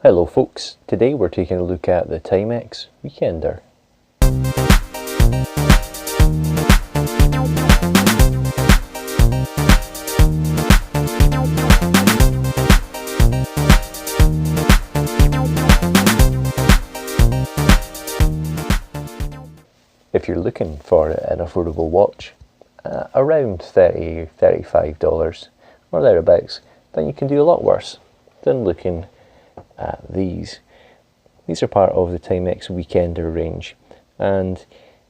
Hello folks, today we're taking a look at the Timex Weekender. If you're looking for an affordable watch, around $30, $35 or thereabouts, then you can do a lot worse than looking at these. These are part of the Timex Weekender range, and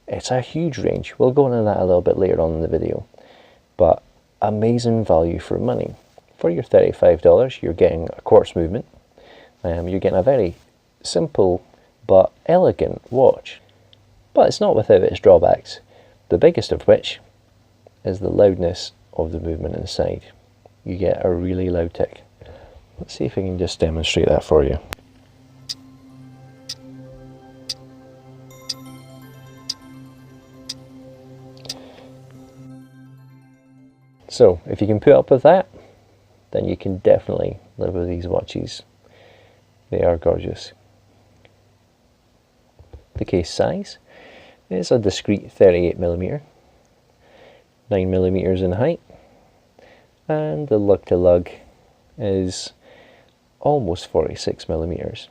it's a huge range. We'll go into that a little bit later on in the video, but amazing value for money. For your $35, you're getting a quartz movement. You're getting a very simple but elegant watch, but it's not without its drawbacks, the biggest of which is the loudness of the movement inside. You get a really loud tick. Let's see if I can just demonstrate that for you. So if you can put up with that, then you can definitely live with these watches. They are gorgeous. The case size is a discreet 38mm, 9mm in height, and the lug to lug is almost 46mm.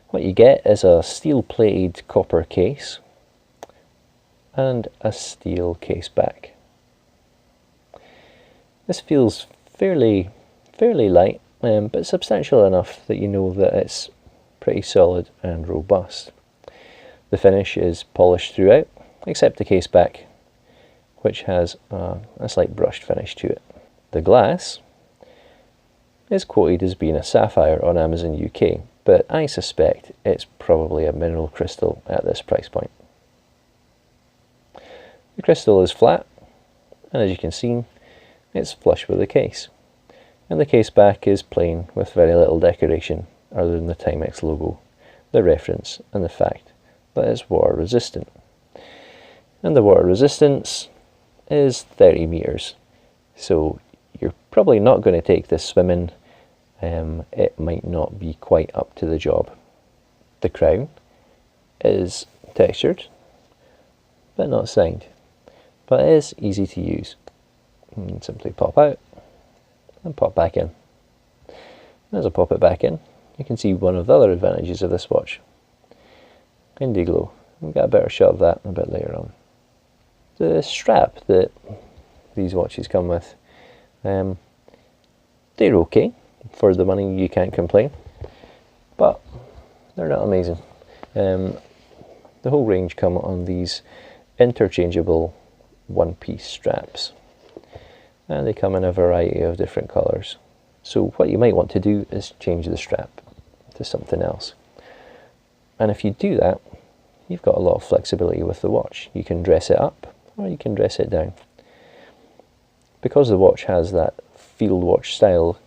What you get is a steel plated copper case and a steel case back. This feels fairly light, but substantial enough that you know that it's pretty solid and robust. The finish is polished throughout, except the case back, which has a slight brushed finish to it. The glass is quoted as being a sapphire on Amazon UK, but I suspect it's probably a mineral crystal at this price point. The crystal is flat, and as you can see, it's flush with the case. And the case back is plain with very little decoration other than the Timex logo, the reference, and the fact that it's water resistant. And the water resistance is 30 meters. So you're probably not going to take this swimming. It might not be quite up to the job. The crown is textured, but not signed. But it is easy to use. You can simply pop out and pop back in. As I pop it back in, you can see one of the other advantages of this watch. Indiglo. We'll get a better shot of that a bit later on. The strap that these watches come with, they're okay. For the money, you can't complain, but they're not amazing. The whole range come on these interchangeable one-piece straps, and they come in a variety of different colours. So what you might want to do is change the strap to something else. And if you do that, you've got a lot of flexibility with the watch. You can dress it up or you can dress it down. Because the watch has that field watch style,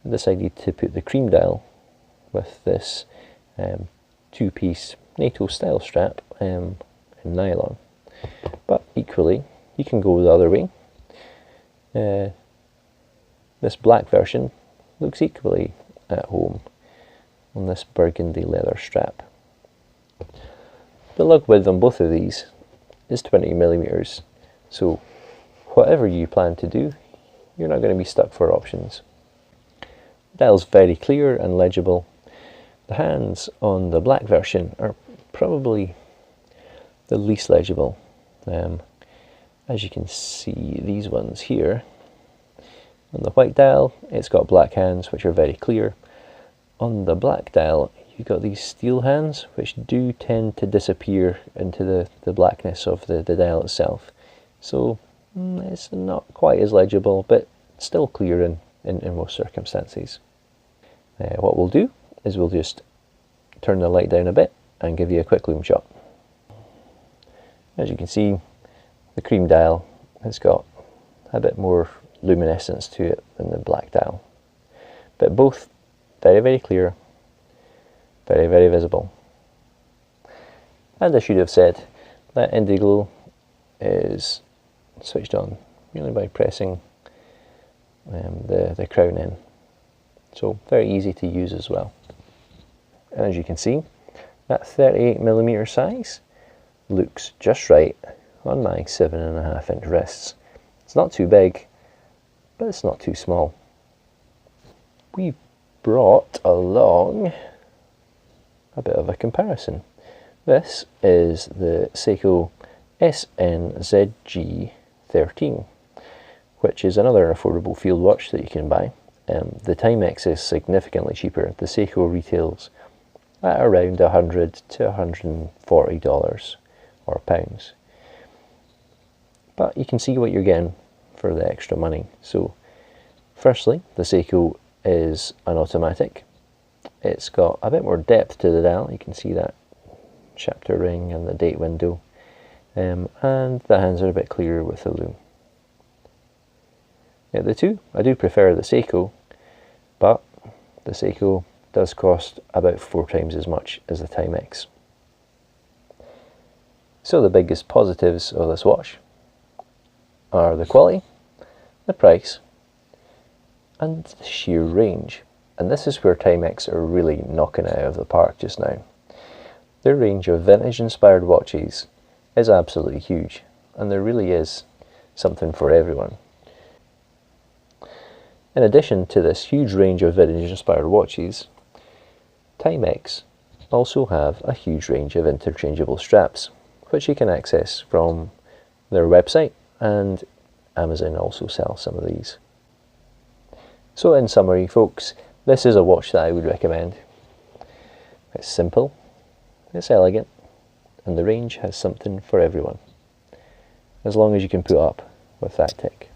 I decided to put the cream dial with this two-piece NATO style strap in nylon. But equally, you can go the other way. This black version looks equally at home on this burgundy leather strap. The lug width on both of these is 20mm, so whatever you plan to do, you're not going to be stuck for options. The dial's very clear and legible. The hands on the black version are probably the least legible. As you can see, these ones here, on the white dial, it's got black hands which are very clear. On the black dial, you've got these steel hands which do tend to disappear into the blackness of the dial itself. So it's not quite as legible, but still clear in most circumstances. What we'll do is we'll just turn the light down a bit and give you a quick loom shot. As you can see, the cream dial has got a bit more luminescence to it than the black dial, but both very clear, very visible. And I should have said that Indiglo is switched on merely by pressing the crown in, so very easy to use as well. And as you can see, that 38mm size looks just right on my 7.5-inch wrists. It's not too big, but it's not too small. We've brought along a bit of a comparison. This is the Seiko SNZG13, which is another affordable field watch that you can buy. The Timex is significantly cheaper. The Seiko retails at around $100 to $140 or pounds. But you can see what you're getting for the extra money. So, firstly, the Seiko is an automatic. It's got a bit more depth to the dial. You can see that chapter ring and the date window. And the hands are a bit clearer with the lume. Yeah, the two, I do prefer the Seiko, but the Seiko does cost about 4 times as much as the Timex. So the biggest positives of this watch are the quality, the price, and the sheer range. And this is where Timex are really knocking it out of the park just now. Their range of vintage-inspired watches is absolutely huge, and there really is something for everyone. In addition to this huge range of vintage-inspired watches, Timex also have a huge range of interchangeable straps, which you can access from their website, and Amazon also sells some of these. So in summary, folks, this is a watch that I would recommend. It's simple, it's elegant, and the range has something for everyone, as long as you can put up with that tick.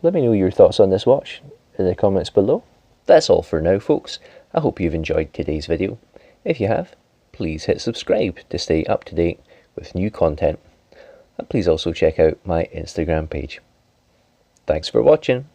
Let me know your thoughts on this watch in the comments below. That's all for now, folks. I hope you've enjoyed today's video. If you have, please hit subscribe to stay up to date with new content. And please also check out my Instagram page. Thanks for watching.